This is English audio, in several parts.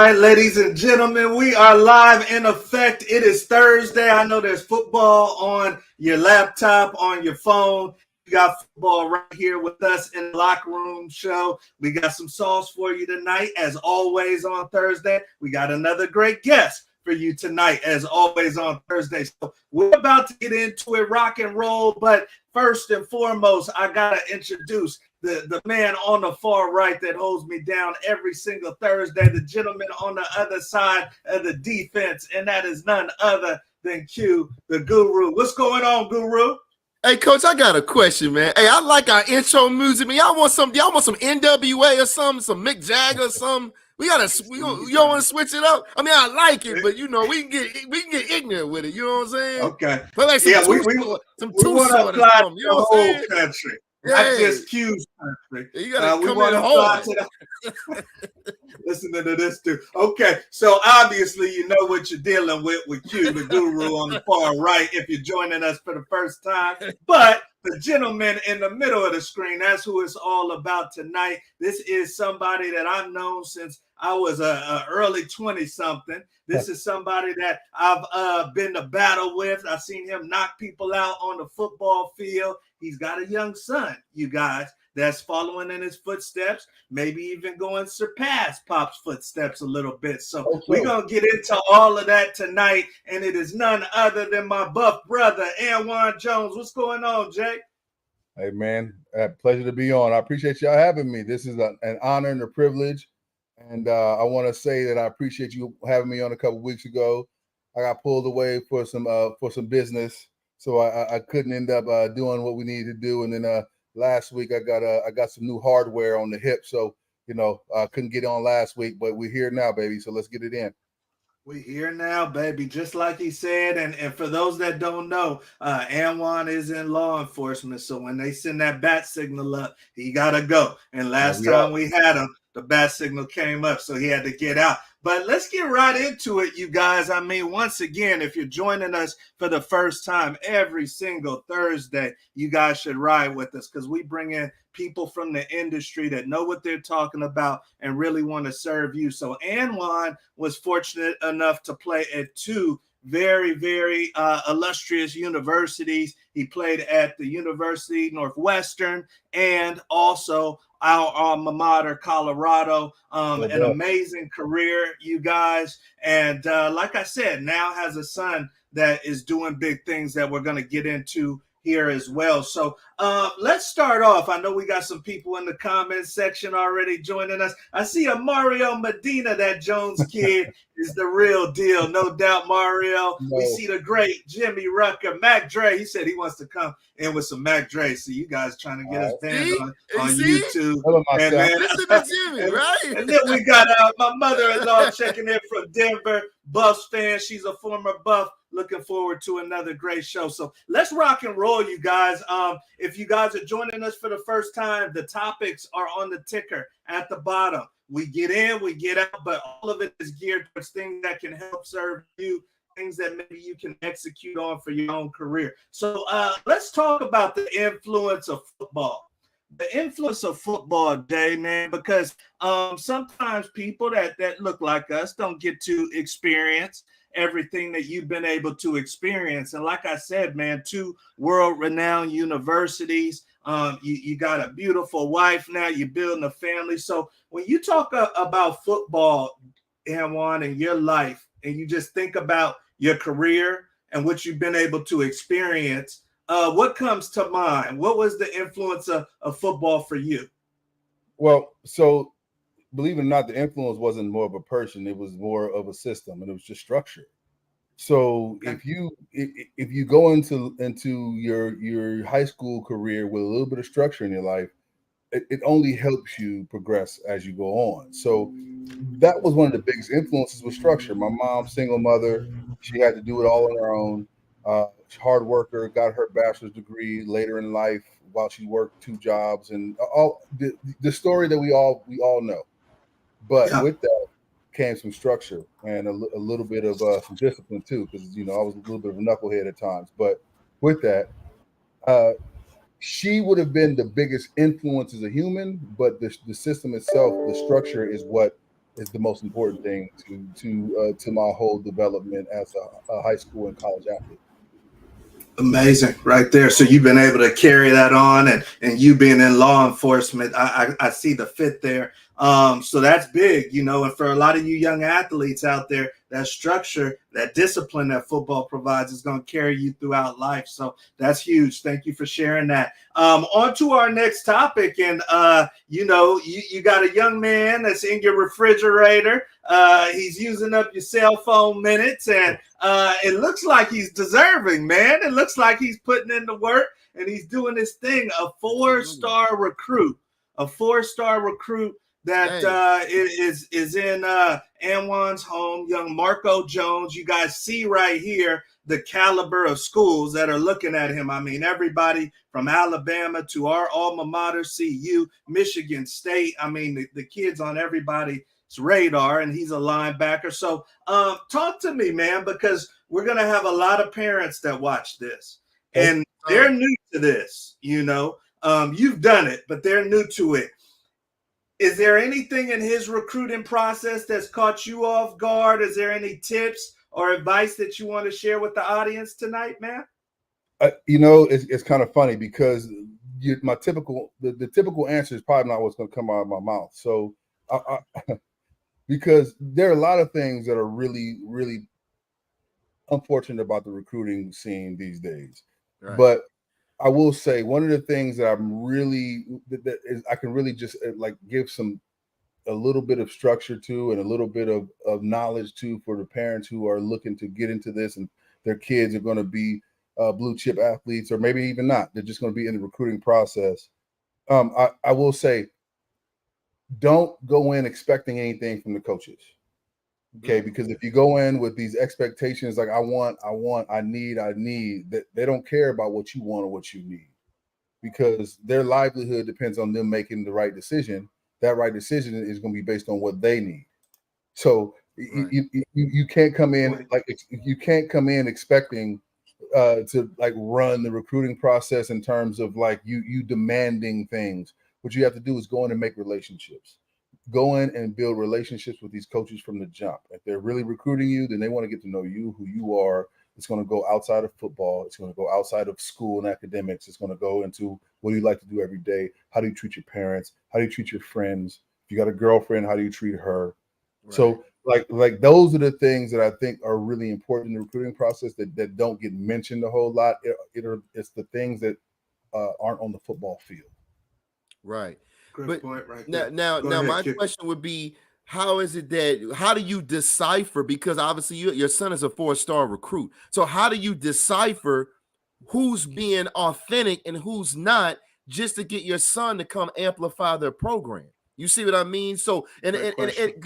right, ladies and gentlemen, we are live in effect. It is Thursday. I know there's football on your laptop, on your phone. You got football right here with us in the locker room show. We got some sauce for you tonight, as always on Thursday. We got another great guest for you tonight, as always on Thursday. So we're about to get into it, rock and roll. But first and foremost, I gotta introduce the man on the far right that holds me down every single Thursday, the gentleman on the other side of the defense, and that is none other than Q, the Guru. What's going on, Guru? Hey, Coach, I got a question, man. Hey, I like our intro music, man. Y'all want some NWA or something, some Mick Jagger or something? You don't want to switch it up? I mean, I like it, but we can get ignorant with it. You know what I'm saying? Okay. But like we want to apply to the whole country. Not just Q's country. You gotta we come want in to apply hard. to the listening to this too. Okay, so obviously you know what you're dealing with Q, the Guru on the far right, if you're joining us for the first time. But the gentleman in the middle of the screen, that's who it's all about tonight. This is somebody that I've known since I was a early 20-something. This is somebody that I've been to battle with. I've seen him knock people out on the football field. He's got a young son, you guys, that's following in his footsteps, maybe even going to surpass Pop's footsteps a little bit. So we're going to get into all of that tonight, and it is none other than my buff brother, Anwawn Jones. What's going on, Jay? Hey, man, pleasure to be on. I appreciate y'all having me. This is an honor and a privilege, and I want to say that I appreciate you having me on a couple weeks ago. I got pulled away for some business, so I couldn't end up doing what we needed to do, and then last week I got some new hardware on the hip, so I couldn't get on last week, but we're here now, baby. So let's get it in. We're here now, baby, just like he said. And for those that don't know, Anwawn is in law enforcement, so when they send that bat signal up, he gotta go. And last time we had him, the bat signal came up, so he had to get out. But let's get right into it, you guys. I mean, once again, if you're joining us for the first time every single Thursday, you guys should ride with us because we bring in people from the industry that know what they're talking about and really want to serve you. So Anwawn was fortunate enough to play at two very, very illustrious universities. He played at the University Northwestern and also our alma mater, Colorado. An amazing career, you guys. And like I said, now has a son that is doing big things that we're going to get into here as well. So let's start off. I know we got some people in the comments section already joining us. I see a Mario Medina. That Jones kid is the real deal. No doubt, Mario. No. We see the great Jimmy Rucker. Mac Dre, he said he wants to come in with some Mac Dre. So you guys trying to get us banned on YouTube. And, man, listen to Jimmy, right? And then we got my mother-in-law checking in from Denver. Buffs fan. She's a former Buff. Looking forward to another great show. So let's rock and roll, you guys. If you guys are joining us for the first time, the topics are on the ticker at the bottom. We get in, we get out, but all of it is geared towards things that can help serve you, things that maybe you can execute on for your own career. So let's talk about the influence of football. The influence of football, Jay, man, because sometimes people that look like us don't get to experience everything that you've been able to experience. And like I said, man, two world-renowned universities. You got a beautiful wife now. You're building a family. So when you talk about football, Anwawn, in your life, and you just think about your career and what you've been able to experience, what comes to mind? What was the influence of football for you? Well, so believe it or not, the influence wasn't more of a person; it was more of a system, and it was just structure. So if you go into your high school career with a little bit of structure in your life, it only helps you progress as you go on. So that was one of the biggest influences with structure. My mom, single mother, she had to do it all on her own. Hard worker, got her bachelor's degree later in life while she worked two jobs, and all the story that we all know. But with that came some structure and a little bit of some discipline too, because I was a little bit of a knucklehead at times. But with that, she would have been the biggest influence as a human, but the system itself, the structure, is what is the most important thing to my whole development as a high school and college athlete. Amazing, right there. So you've been able to carry that on, and you being in law enforcement, I see the fit there. So that's big, and for a lot of you young athletes out there, that structure, that discipline that football provides is going to carry you throughout life. So that's huge. Thank you for sharing that. On to our next topic. And, you got a young man that's in your refrigerator. He's using up your cell phone minutes, and it looks like he's deserving, man. It looks like he's putting in the work, and he's doing this thing, a four-star recruit that is in Anwan's home, young Marco Jones. You guys see right here the caliber of schools that are looking at him. I mean, everybody from Alabama to our alma mater, CU, Michigan State. I mean, the kid's on everybody's radar, and he's a linebacker. So talk to me, man, because we're going to have a lot of parents that watch this, and they're new to this. You've done it, but they're new to it. Is there anything in his recruiting process that's caught you off guard? Is there any tips or advice that you want to share with the audience tonight, man? It's kind of funny because the typical answer is probably not what's going to come out of my mouth. So, because there are a lot of things that are really, really unfortunate about the recruiting scene these days, right. But I will say one of the things that I can really just give a little bit of structure to and a little bit of knowledge to for the parents who are looking to get into this and their kids are going to be blue chip athletes, or maybe even not. They're just going to be in the recruiting process. I will say, don't go in expecting anything from the coaches. Okay, because if you go in with these expectations like I need, that they don't care about what you want or what you need, because their livelihood depends on them making the right decision. That right decision is going to be based on what they need. So right. you can't come in expecting to run the recruiting process in terms of you demanding things. What you have to do is go in and make relationships. Go in and build relationships with these coaches from the jump. If they're really recruiting you, then they want to get to know you, who you are. It's going to go outside of football. It's going to go outside of school and academics. It's going to go into what do you like to do every day? How do you treat your parents? How do you treat your friends? If you got a girlfriend, how do you treat her? Right. So like those are the things that I think are really important in the recruiting process that don't get mentioned a whole lot. It's the things that aren't on the football field. Right. Good point right there. Now, my question would be, how do you decipher, because obviously your son is a 4-star recruit. So how do you decipher who's being authentic and who's not, just to get your son to come amplify their program? You see what I mean? So, and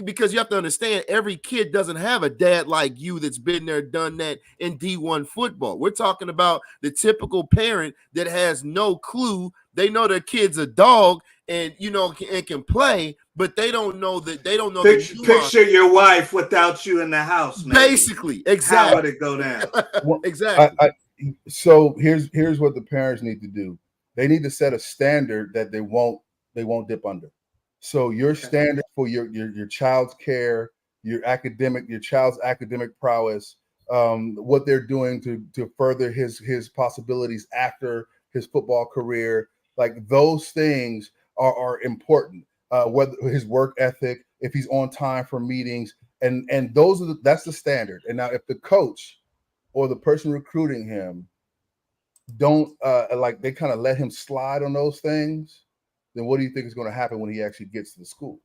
because you have to understand, every kid doesn't have a dad like you that's been there, done that in D1 football. We're talking about the typical parent that has no clue. They know their kid's a dog and can play, but they don't know that picture your wife without you in the house, maybe. Basically. Exactly. How would it go down? Exactly. So here's what the parents need to do. They need to set a standard that they won't dip under. So your standard for your child's care, your child's academic prowess, what they're doing to further his possibilities after his football career, like those things are important. Whether his work ethic, if he's on time for meetings, and that's the standard. And now if the coach or the person recruiting him don't they kind of let him slide on those things, then what do you think is going to happen when he actually gets to the school?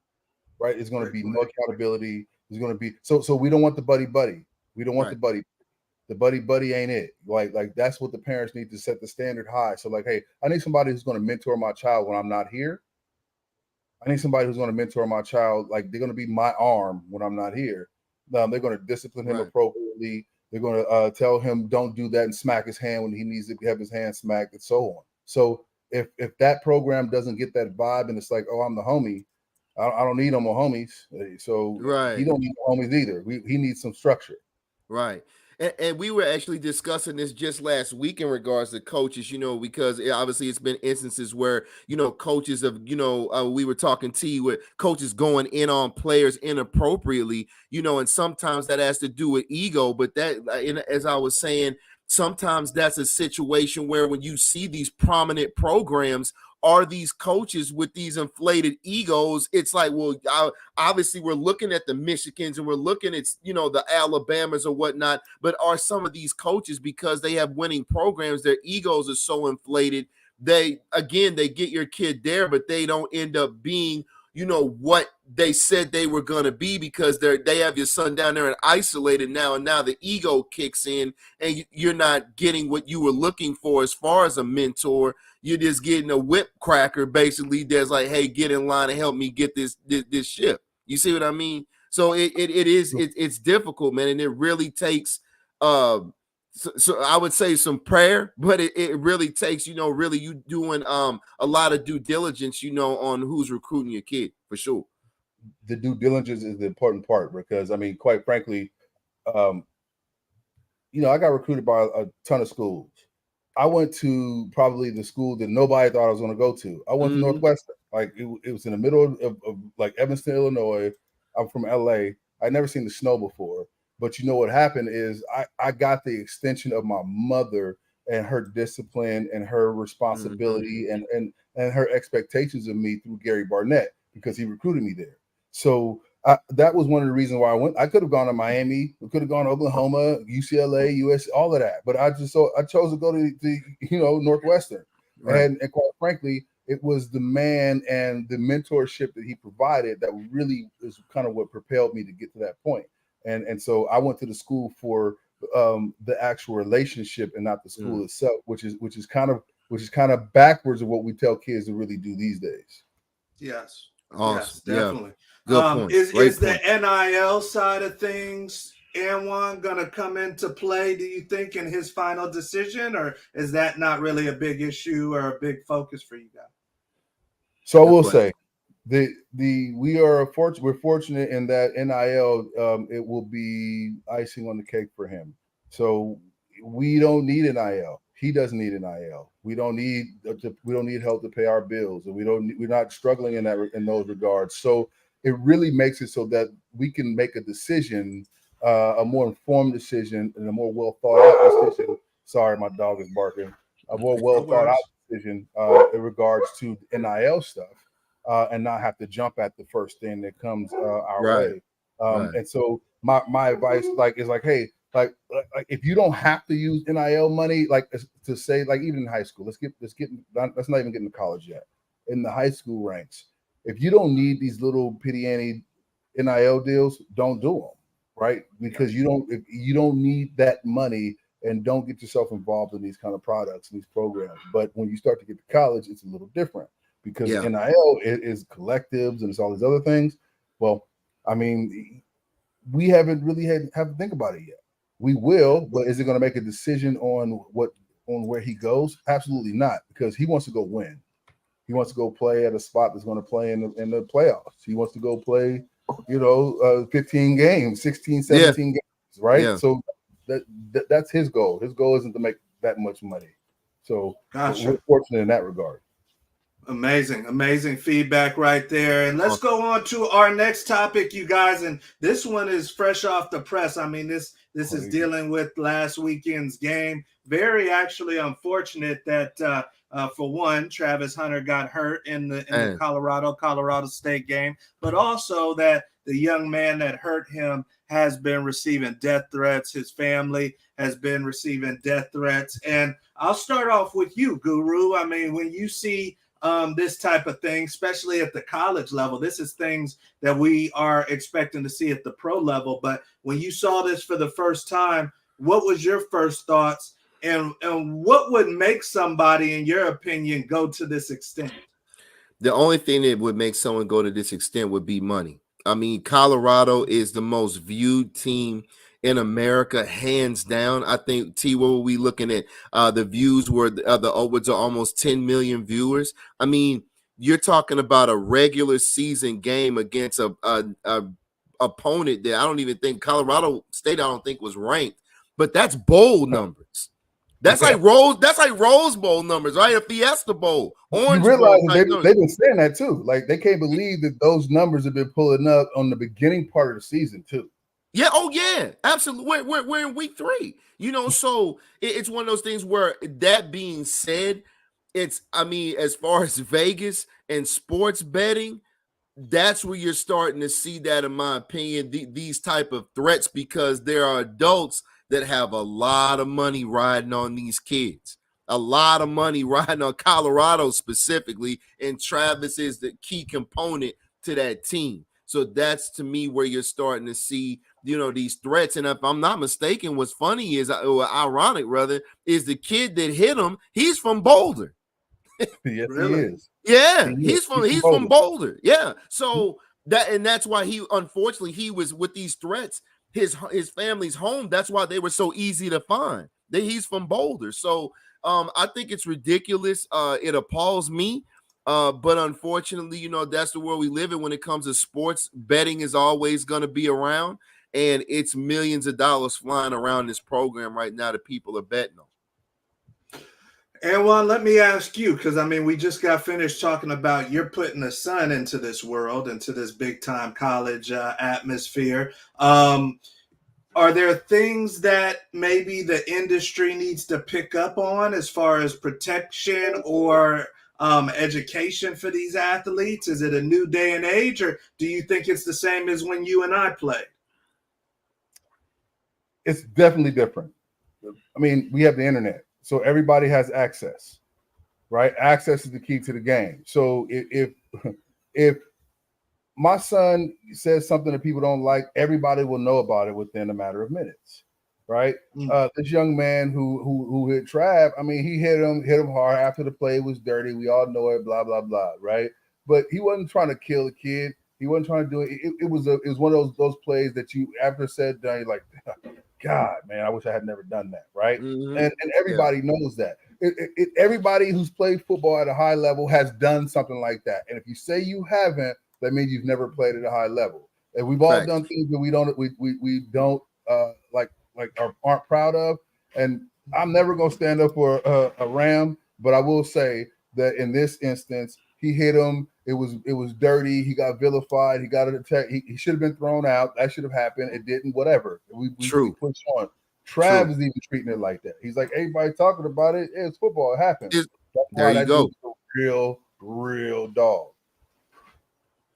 Right? It's going to be no accountability. There's going to be so we don't want the buddy. We don't want the buddy. The buddy ain't it. Like that's what the parents need to set the standard high. So hey, I need somebody who's going to mentor my child when I'm not here. I need somebody who's going to mentor my child. Like they're going to be my arm when I'm not here. They're going to discipline him appropriately. They're going to tell him don't do that and smack his hand when he needs to have his hand smacked, and so on. So if that program doesn't get that vibe and it's like, oh, I'm the homie, I don't need no more homies. So he don't need no homies either. He needs some structure. Right. And we were actually discussing this just last week in regards to coaches, because obviously it's been instances where, coaches have, we were talking with coaches going in on players inappropriately, and sometimes that has to do with ego. But as I was saying, sometimes that's a situation where when you see these prominent programs, are these coaches with these inflated egos, it's like, well, obviously we're looking at the Michigans and we're looking at, the Alabamas or whatnot, but are some of these coaches, because they have winning programs, their egos are so inflated, they get your kid there, but they don't end up being, what they said they were going to be, because they have your son down there and isolated now, and now the ego kicks in and you're not getting what you were looking for as far as a mentor. You're just getting a whip cracker, basically, that's like, hey, get in line and help me get this ship. You see what I mean? So it's difficult, man, and it really takes so I would say some prayer, but it really takes, really you doing a lot of due diligence, on who's recruiting your kid, for sure. The due diligence is the important part, because I mean, quite frankly, I got recruited by a ton of schools. I went to probably the school that nobody thought I was going to go to. I went to Northwestern. Like it was in the middle of like Evanston, Illinois. I'm from LA. I'd never seen the snow before. But you know what happened is I got the extension of my mother and her discipline and her responsibility and her expectations of me through Gary Barnett, because he recruited me there. So that was one of the reasons why I went. I could have gone to Miami, we could have gone to Oklahoma, UCLA, US, all of that. But I chose to go to Northwestern. Right. And quite frankly, it was the man and the mentorship that he provided that really is kind of what propelled me to get to that point. And so I went to the school for the actual relationship and not the school itself, which is kind of backwards of what we tell kids to really do these days. Yes. Awesome. Yes, definitely. Good point. Is the NIL side of things, Anwawn, going to come into play, do you think, in his final decision, or is that not really a big issue or a big focus for you guys? So I will say, we're fortunate in that NIL it will be icing on the cake for him. So we don't need NIL. He doesn't need NIL. We don't need help to pay our bills, and we're not struggling in those regards. So it really makes it so that we can make a decision, a more informed decision, and a more well thought out decision. Sorry, my dog is barking. A more well thought out decision in regards to NIL stuff, and not have to jump at the first thing that comes our way. And so my advice is hey. Like if you don't have to use NIL money, like to say, like even in high school, let's not even get into college yet. In the high school ranks, if you don't need these little pitty NIL deals, don't do them, right? Because you don't need that money, and don't get yourself involved in these kind of products, these programs. But when you start to get to college, it's a little different, because NIL is collectives and it's all these other things. Well, I mean, we haven't really have to think about it yet. We will, but is it going to make a decision on where he goes? Absolutely not, because he wants to go win. He wants to go play at a spot that's going to play in the playoffs. He wants to go play, 15 games, 16, 17 games, right? Yeah. So that's his goal. His goal isn't to make that much money. So we're fortunate in that regard. Amazing feedback right there. And let's go on to our next topic, you guys. And this one is fresh off the press. I mean, this is dealing with last weekend's game. Very actually unfortunate that for one, Travis Hunter got hurt in the Colorado State game, but also that the young man that hurt him has been receiving death threats. His family has been receiving death threats. And I'll start off with you, Guru. I mean, when you see this type of thing, especially at the college level, this is things that we are expecting to see at the pro level. But when you saw this for the first time, what was your first thoughts, and what would make somebody, in your opinion, go to this extent? The only thing that would make someone go to this extent would be money. I mean, Colorado is the most viewed team in America, hands down. I think, T, what were we looking at? The views were the upwards of almost 10 million viewers. I mean, you're talking about a regular season game against a opponent that I don't even think Colorado State, I don't think, was ranked. but that's bowl numbers. That's like Rose Bowl numbers, right? A Fiesta Bowl, Orange you realize Bowl. they've been saying that too. Like they can't believe that those numbers have been pulling up on the beginning part of the season too. Yeah, oh yeah, absolutely. We're in week 3, so it's one of those things where, that being said, as far as Vegas and sports betting, that's where you're starting to see that, in my opinion, these type of threats, because there are adults that have a lot of money riding on these kids, a lot of money riding on Colorado specifically, and Travis is the key component to that team. So that's, to me, where you're starting to see, these threats. And if I'm not mistaken, what's funny is, or ironic rather, is the kid that hit him, he's from Boulder. Yes, really? he is. Yeah, he's from Boulder. Yeah. So that's why unfortunately he was with these threats. His family's home. That's why they were so easy to find. He's from Boulder. So I think it's ridiculous. It appalls me. But unfortunately, that's the world we live in when it comes to sports. Betting is always going to be around, and it's millions of dollars flying around this program right now that people are betting on. Anwawn, let me ask you, because we just got finished talking about you're putting a son into this world, into this big time college atmosphere. Are there things that maybe the industry needs to pick up on as far as protection or education for these athletes? Is it a new day and age, or do you think it's the same as when you and I played? It's definitely different. We have the internet. So everybody has access, right? Access is the key to the game. So if my son says something that people don't like, everybody will know about it within a matter of minutes, right? This young man who hit Trav, he hit him hard after the play was dirty. We all know it, blah blah blah, right? But he wasn't trying to kill the kid. He wasn't trying to do it. It was one of those plays that you, after said done, you're like, God, man, I wish I had never done that, right? Mm-hmm. And everybody knows that. Everybody who's played football at a high level has done something like that. And if you say you haven't, that means you've never played at a high level. And we've all done things that we don't aren't proud of. And I'm never gonna stand up for a Ram, but I will say that in this instance, he hit him. It was dirty. He got vilified. He got an attack. He should have been thrown out. That should have happened. It didn't. Whatever. We push on. Trav is even treating it like that. He's like, everybody talking about it. It's football. It happens. There you go. Real dog.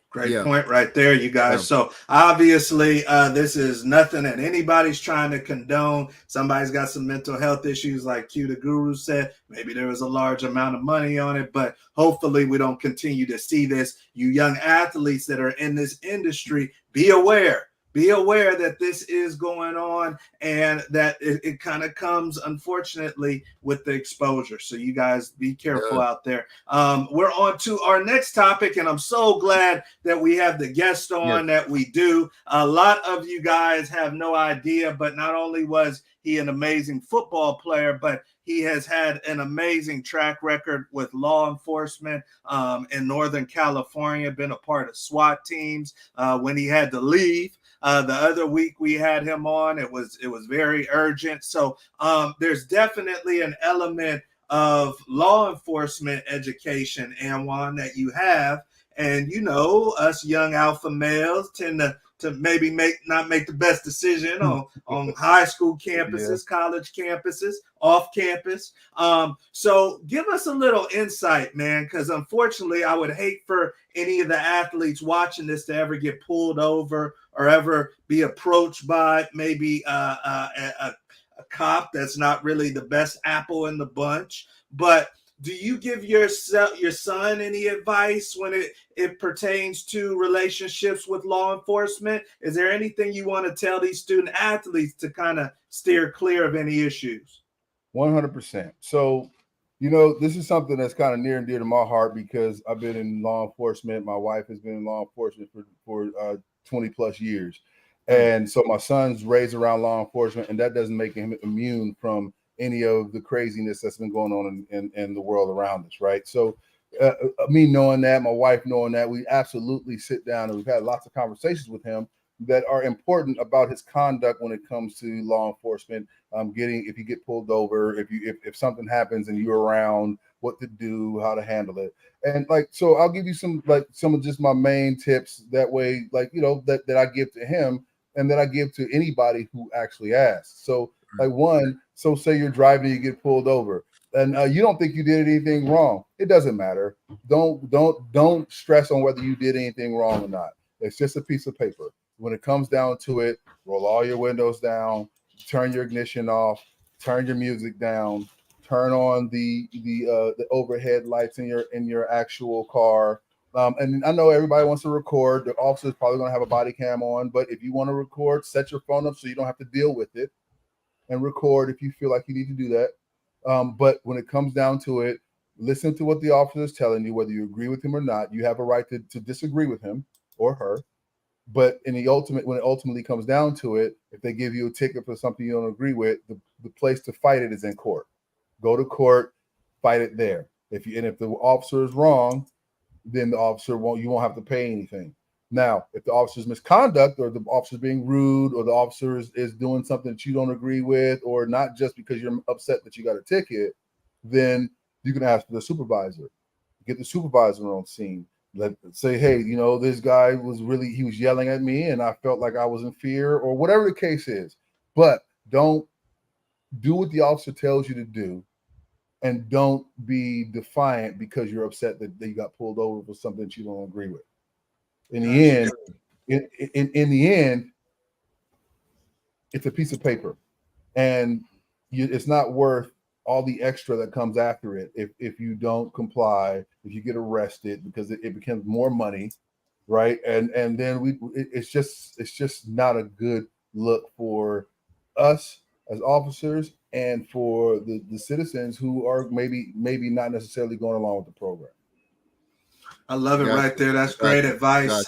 Great point right there, you guys. Yeah. So obviously, this is nothing that anybody's trying to condone. Somebody's got some mental health issues, like Q the Guru said. Maybe there was a large amount of money on it, but hopefully we don't continue to see this. You young athletes that are in this industry, be aware. Be aware that this is going on, and that it kind of comes, unfortunately, with the exposure. So you guys be careful out there. We're on to our next topic, and I'm so glad that we have the guest on that we do. A lot of you guys have no idea, but not only was he an amazing football player, but he has had an amazing track record with law enforcement in Northern California, been a part of SWAT teams when he had to leave. The other week we had him on. It was very urgent. So there's definitely an element of law enforcement education, Anwawn, that you have. And, us young alpha males tend to maybe not make the best decision on high school campuses, college campuses, off campus. So give us a little insight, man, because unfortunately I would hate for any of the athletes watching this to ever get pulled over or ever be approached by maybe a cop that's not really the best apple in the bunch. But do you give your son any advice when it pertains to relationships with law enforcement? Is there anything you want to tell these student athletes to kind of steer clear of any issues? 100%. So, this is something that's kind of near and dear to my heart because I've been in law enforcement. My wife has been in law enforcement for 20 plus years. And so my son's raised around law enforcement, and that doesn't make him immune from any of the craziness that's been going on in the world around us, right? So me knowing that, my wife knowing that, we absolutely sit down and we've had lots of conversations with him that are important about his conduct when it comes to law enforcement. If you get pulled over, if something happens and you're around, what to do, how to handle it. And so I'll give you some of just my main tips that way, that I give to him and that I give to anybody who actually asks. So so say you're driving, you get pulled over, and you don't think you did anything wrong. It doesn't matter. Don't stress on whether you did anything wrong or not. It's just a piece of paper. When it comes down to it, roll all your windows down, turn your ignition off, turn your music down, turn on the overhead lights in your actual car. And I know everybody wants to record. The officer's probably going to have a body cam on, but if you want to record, set your phone up so you don't have to deal with it, and record if you feel like you need to do that. But when it comes down to it, listen to what the officer is telling you, whether you agree with him or not. You have a right to disagree with him or her. But when it ultimately comes down to it, if they give you a ticket for something you don't agree with, the place to fight it is in court. Go to court, fight it there. If the officer is wrong, then the officer you won't have to pay anything. Now, if the officer's misconduct, or the officer's being rude, or the officer is doing something that you don't agree with, or not just because you're upset that you got a ticket, then you can ask for the supervisor. Get the supervisor on scene. Say, hey, this guy he was yelling at me and I felt like I was in fear, or whatever the case is. But don't do what the officer tells you to do, and don't be defiant because you're upset that you got pulled over for something that you don't agree with. In the end, it's a piece of paper, and it's not worth all the extra that comes after it if you don't comply, if you get arrested, because it becomes more money, right? And then it's just not a good look for us as officers and for the citizens who are maybe not necessarily going along with the program. I love it right there. That's great advice.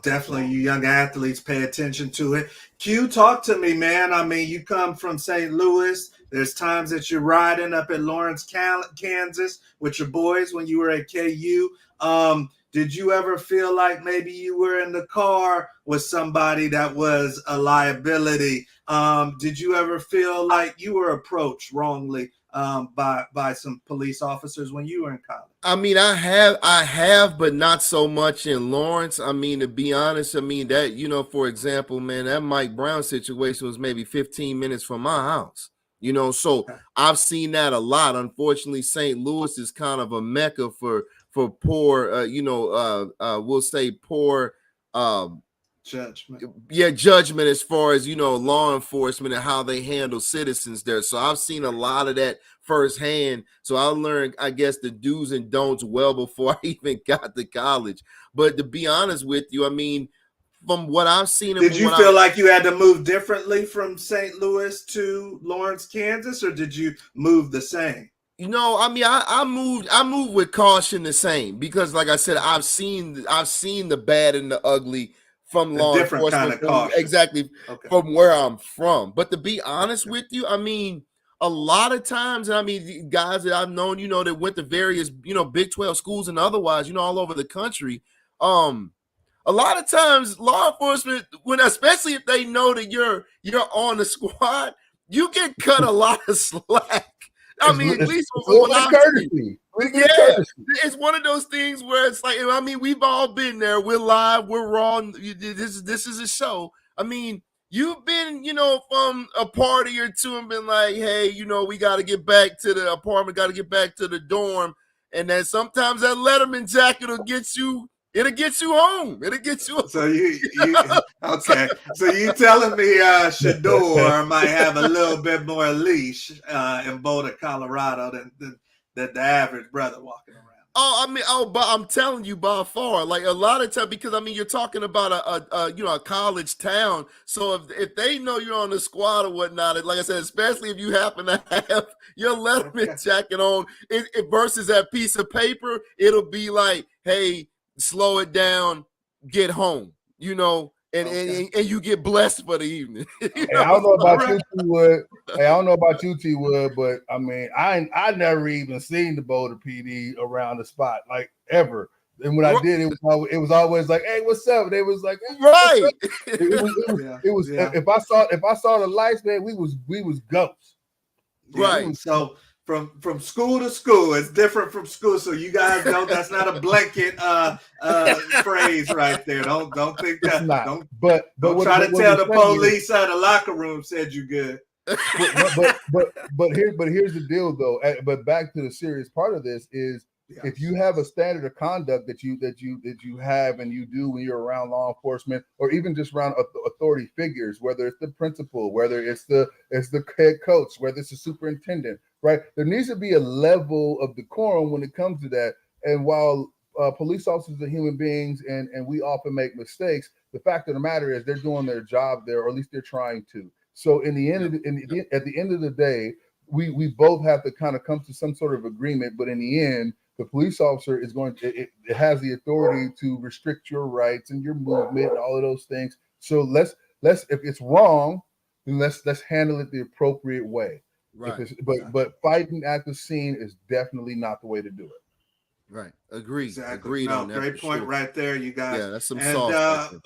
Definitely, you young athletes, pay attention to it. Q, talk to me, man. I mean, you come from St. Louis. There's times that you're riding up at Lawrence, Kansas with your boys when you were at KU. Did you ever feel like maybe you were in the car with somebody that was a liability? Did you ever feel like you were approached wrongly by some police officers when you were in college? I mean, I have, but not so much in Lawrence. I mean, to be honest, that, for example, man, that Mike Brown situation was maybe 15 minutes from my house, so I've seen that a lot. Unfortunately, St. Louis is kind of a mecca for poor, we'll say poor, judgment as far as law enforcement and how they handle citizens there. So I've seen a lot of that firsthand. So I learned, I guess, the do's and don'ts well before I even got to college. But to be honest with you, I mean, from what I've seen, did you feel like you had to move differently from St. Louis to Lawrence, Kansas, or did you move the same? I mean, I moved with caution the same, because like I said, I've seen the bad and the ugly from law enforcement, kind of caution. Exactly, from where I'm from. But to be honest with you, I mean, a lot of times, I mean, guys that I've known, that went to various, Big 12 schools and otherwise, all over the country, a lot of times law enforcement, especially if they know that you're on the squad, you get cut a lot of slack. I mean, at least courtesy. It's one of those things where it's like, I mean, we've all been there. We're live, we're raw. This is a show. I mean, you've been, from a party or two and been like, hey, we got to get back to the apartment, got to get back to the dorm. And then sometimes that Letterman jacket will get you. It'll get you home. It'll get you home. So you okay. So you telling me Shador might have a little bit more leash in Boulder, Colorado than the average brother walking around. But I'm telling you, by far, like a lot of time, because I mean, you're talking about a college town. So if they know you're on the squad or whatnot, like I said, especially if you happen to have your Letterman jacket on, it versus that piece of paper, it'll be like, hey, slow it down, get home, and you get blessed for the evening. Hey, I don't know about you, T-Wood. Hey, I don't know about you, T-Wood, but I mean, I never even seen the Boulder PD around the spot, like ever. And when I did, it was always like, "Hey, what's up?" And they was like, hey, Right. It was. If I saw the lights, man, we was ghosts. Right. So from school to school, it's different from school. So you guys know that's not a blanket phrase right there. Don't think It's that. not. Don't But try to tell the saying police out of the locker room said you good. But here's the deal though. But back to the serious part of this is, if you have a standard of conduct that you have and you do when you're around law enforcement, or even just around authority figures, whether it's the principal, whether it's the head coach, whether it's the superintendent, right? There needs to be a level of decorum when it comes to that. And while police officers are human beings and we often make mistakes, the fact of the matter is they're doing their job there, or at least they're trying to. So in the end, at the end of the day, we both have to kind of come to some sort of agreement. But in the end, the police officer is going to, it has the authority to restrict your rights and your movement and all of those things. So let's if it's wrong, then let's handle it the appropriate way. Right. But fighting at the scene is definitely not the way to do it. Right. Agreed. Exactly. Agreed no, on that. Great point right there, you guys. Yeah, that's some sauce right there.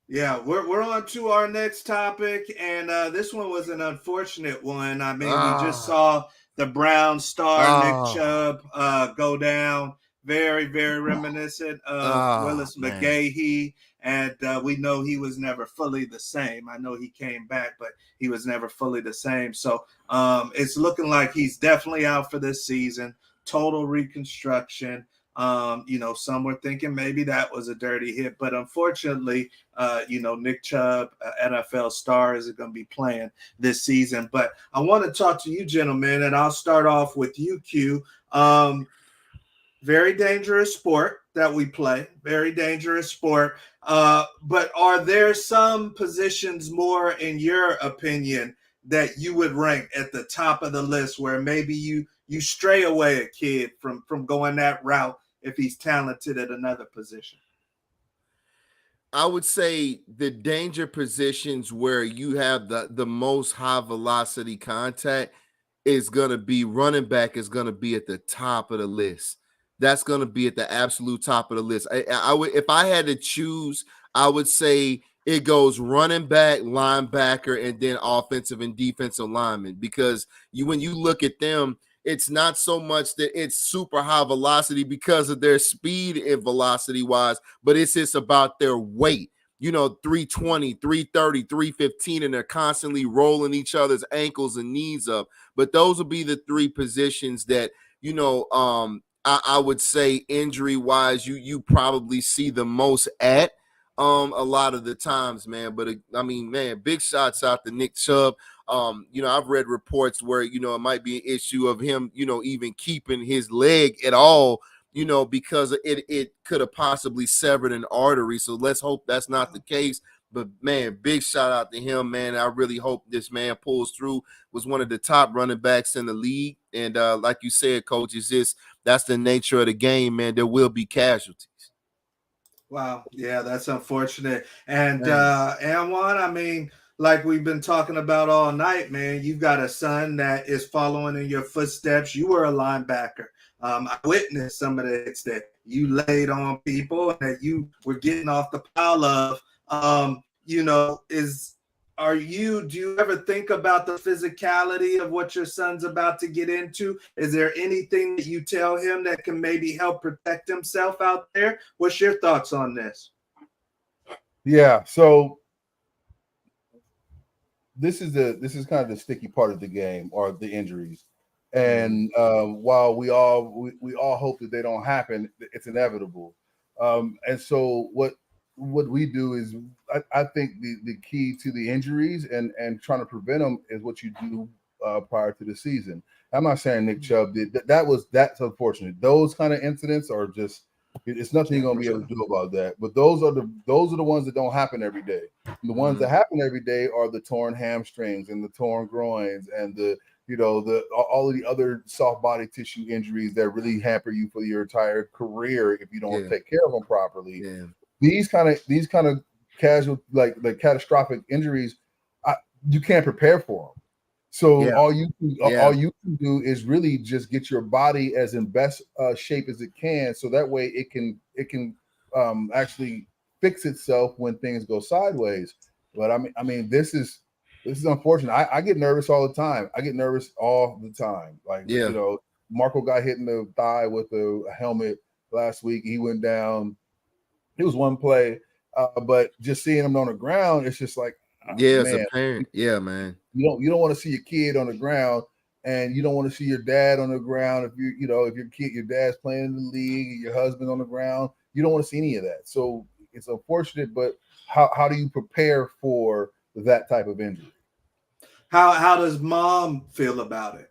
Yeah, we're on to our next topic, and this one was an unfortunate one. I mean, we just saw the Brown star Nick Chubb go down. Very, very reminiscent of Willis McGahee, and we know he was never fully the same. I know he came back, but he was never fully the same. So it's looking like he's definitely out for this season. Total reconstruction. Some were thinking maybe that was a dirty hit, but unfortunately, Nick Chubb, NFL star, is going to be playing this season. But I want to talk to you, gentlemen, and I'll start off with you, Q. Very dangerous sport that we play, very dangerous sport. But are there some positions more, in your opinion, that you would rank at the top of the list where maybe you stray away a kid from going that route if he's talented at another position? I would say the danger positions where you have the most high velocity contact is going to be running back, is going to be at the top of the list. That's going to be at the absolute top of the list. I would, if I had to choose, I would say it goes running back, linebacker, and then offensive and defensive linemen, because when you look at them, it's not so much that it's super high velocity because of their speed and velocity wise, but it's just about their weight. 320, 330, 315, and they're constantly rolling each other's ankles and knees up. But those will be the three positions that, I would say injury wise, you probably see the most at a lot of the times, man. But I mean, man, big shots out to Nick Chubb. I've read reports where, it might be an issue of him, even keeping his leg at all, because it could have possibly severed an artery. So let's hope that's not the case. But, man, big shout out to him, man. I really hope this man pulls through. Was one of the top running backs in the league. And like you said, Coach, that's the nature of the game, man. There will be casualties. Wow. Yeah, that's unfortunate. And Anwawn, I mean, like we've been talking about all night, man, you've got a son that is following in your footsteps. You were a linebacker. I witnessed some of the hits that you laid on people and that you were getting off the pile of. Do you ever think about the physicality of what your son's about to get into? Is there anything that you tell him that can maybe help protect himself out there? What's your thoughts on this? Yeah, so this is kind of the sticky part of the game, or the injuries. And while we all hope that they don't happen, it's inevitable. And so what we do is, I think the key to the injuries and trying to prevent them is what you do prior to the season. I'm not saying Nick Chubb did that's unfortunate. Those kind of incidents are just, it's nothing you're gonna be able to do about that. But those are the ones that don't happen every day. The ones that happen every day are the torn hamstrings and the torn groins and all of the other soft body tissue injuries that really hamper you for your entire career if you don't take care of them properly. Yeah. These kind of casual, like catastrophic injuries, you can't prepare for them. So Yeah. all you can do is really just get your body as in best shape as it can, so that way it can actually fix itself when things go sideways. But I mean, this is unfortunate. I get nervous all the time. Like, Yeah. you know, Marco got hit in the thigh with a helmet last week. He went down. It was one play, but just seeing him on the ground, it's just like, Yeah, as a man, parent. Yeah, man. you don't want to see your kid on the ground, and you don't want to see your dad on the ground. If your dad's playing in the league, and your husband on the ground, you don't want to see any of that. So it's unfortunate, but how do you prepare for that type of injury? How does mom feel about it?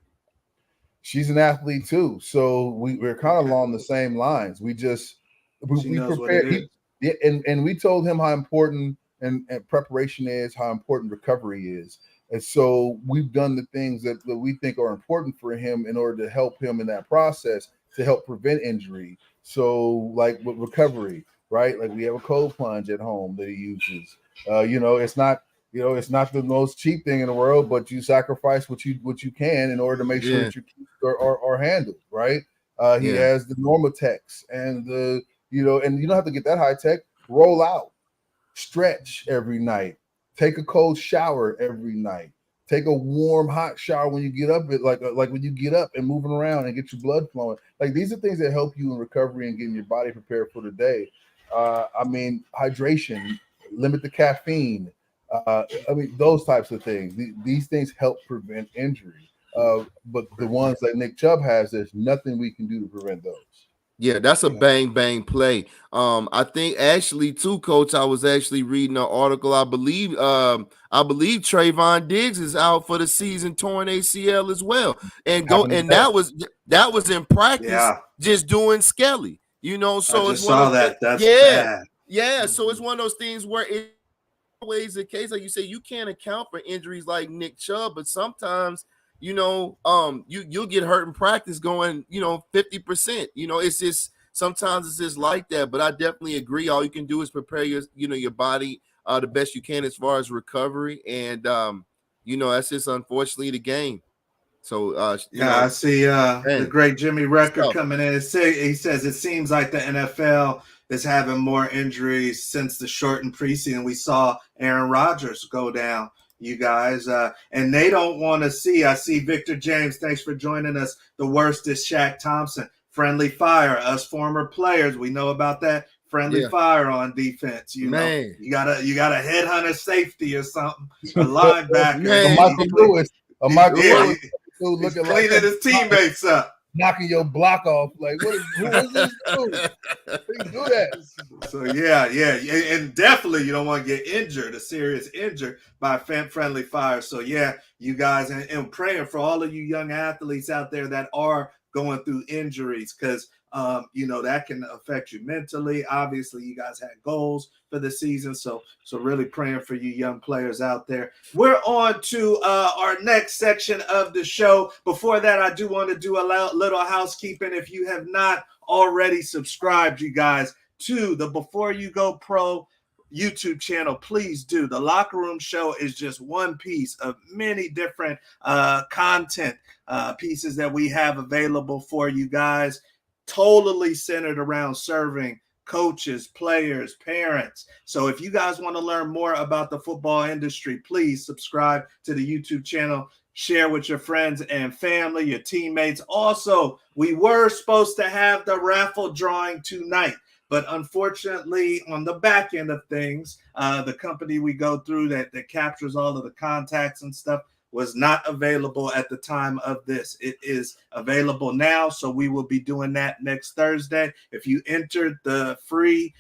She's an athlete too, so we're kind of Okay. along the same lines. She We knows what it prepare. is. And we told him how important and preparation is, how important recovery is. And so we've done the things that we think are important for him in order to help him in that process to help prevent injury. So, like with recovery, right? Like we have a cold plunge at home that he uses. It's not the most cheap thing in the world, but you sacrifice what you can in order to make sure Yeah. that your kids are handled, right? He Yeah. has the Normatex and and you don't have to get that high tech. Roll out, stretch every night, take a cold shower every night, take a warm hot shower when you get up. Like when you get up and moving around and get your blood flowing. Like these are things that help you in recovery and getting your body prepared for the day. I mean, hydration, limit the caffeine. Those types of things. These things help prevent injury. But the ones that Nick Chubb has, there's nothing we can do to prevent those. Yeah, that's a bang bang play. I think actually too, Coach. I was actually reading an article. I believe Trayvon Diggs is out for the season, torn ACL as well. And that was in practice, Yeah, just doing Skelly. You know, I so it's just one saw of that. That's yeah, bad. yeah. So it's one of those things where it's always the case, like you say, you can't account for injuries like Nick Chubb, but sometimes you'll get hurt in practice going 50%. It's just sometimes it's just like that. But I definitely agree. All you can do is prepare your body the best you can as far as recovery, and that's just unfortunately the game. So I see the man, great Jimmy Recker tough. coming in. He says it seems like the NFL is having more injuries since the shortened preseason. We saw Aaron Rodgers go down, you guys, and they don't want to see. I see Victor James. Thanks for joining us. The worst is Shaq Thompson. Friendly fire. Us former players, we know about that. Friendly fire on defense. Man. You got a headhunter safety or something, a linebacker. Man. Michael Lewis. Michael Lewis. He's cleaning his teammates up. Knocking your block off. Like, who is this dude? He do that. So yeah, and definitely you don't want to get injured, a serious injury by friendly fire. So yeah, you guys, and praying for all of you young athletes out there that are going through injuries, because that can affect you mentally. Obviously, you guys had goals for the season, so really praying for you young players out there. We're on to our next section of the show. Before that, I do want to do a little housekeeping. If you have not already subscribed, you guys, to the Before You Go Pro YouTube channel, please do. The Locker Room Show is just one piece of many different content pieces that we have available for you guys, totally centered around serving coaches, players, parents. So if you guys want to learn more about the football industry, please subscribe to the YouTube channel. Share with your friends and family, your teammates. Also, we were supposed to have the raffle drawing tonight, but unfortunately, on the back end of things, the company we go through that captures all of the contacts and stuff was not available at the time of this. It is available now, so we will be doing that next Thursday. If you entered the free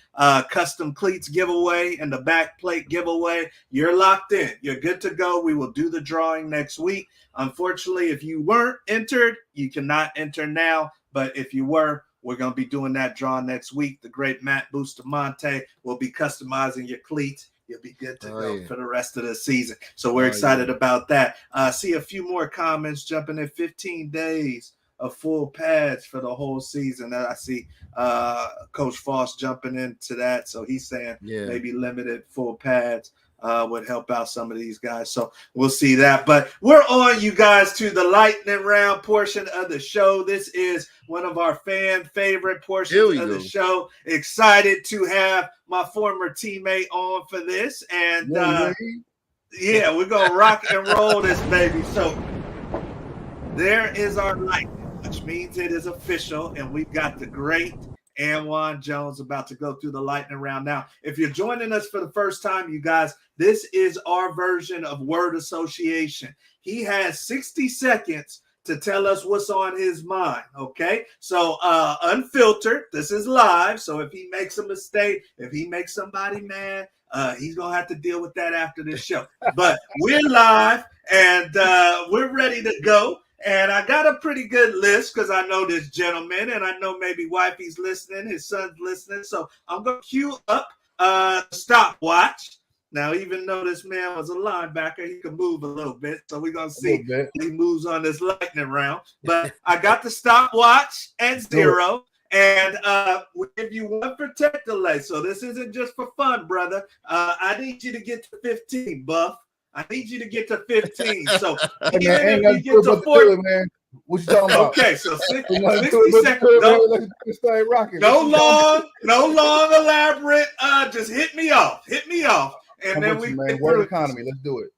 custom cleats giveaway and the back plate giveaway, you're locked in. You're good to go. We will do the drawing next week. Unfortunately, if you weren't entered, you cannot enter now, but if you were, we're going to be doing that draw next week. The great Matt Bustamante will be customizing your cleats. You'll be good to go for the rest of the season. So we're excited about that. See a few more comments jumping in. 15 days of full pads for the whole season. I see Coach Foss jumping into that. So he's saying maybe limited full pads. would help out some of these guys. So we'll see that. But we're on, you guys, to the lightning round portion of the show. This is one of our fan favorite portions of the show. Excited to have my former teammate on for this. And yeah, we're going to rock and roll this baby. So there is our lightning, which means it is official. And we've got the great Anwawn Jones about to go through the lightning round. Now, if you're joining us for the first time, you guys, this is our version of word association. He has 60 seconds to tell us what's on his mind, okay? So unfiltered, this is live. So if he makes a mistake, if he makes somebody mad, he's going to have to deal with that after this show. But we're live, and we're ready to go. And I got a pretty good list because I know this gentleman, and I know maybe wifey's listening, his son's listening. So I'm going to cue up stopwatch. Now, even though this man was a linebacker, he can move a little bit. So we're going to see if he moves on this lightning round. But I got the stopwatch at 0. And we'll give you one protect delay. So this isn't just for fun, brother. I need you to get to 15, Buff. I need you to get to 15. So even if you get to 40, man. What you talking about? Okay, so 60 seconds. No long, elaborate. Just hit me off. And then we man. World economy. Let's do it.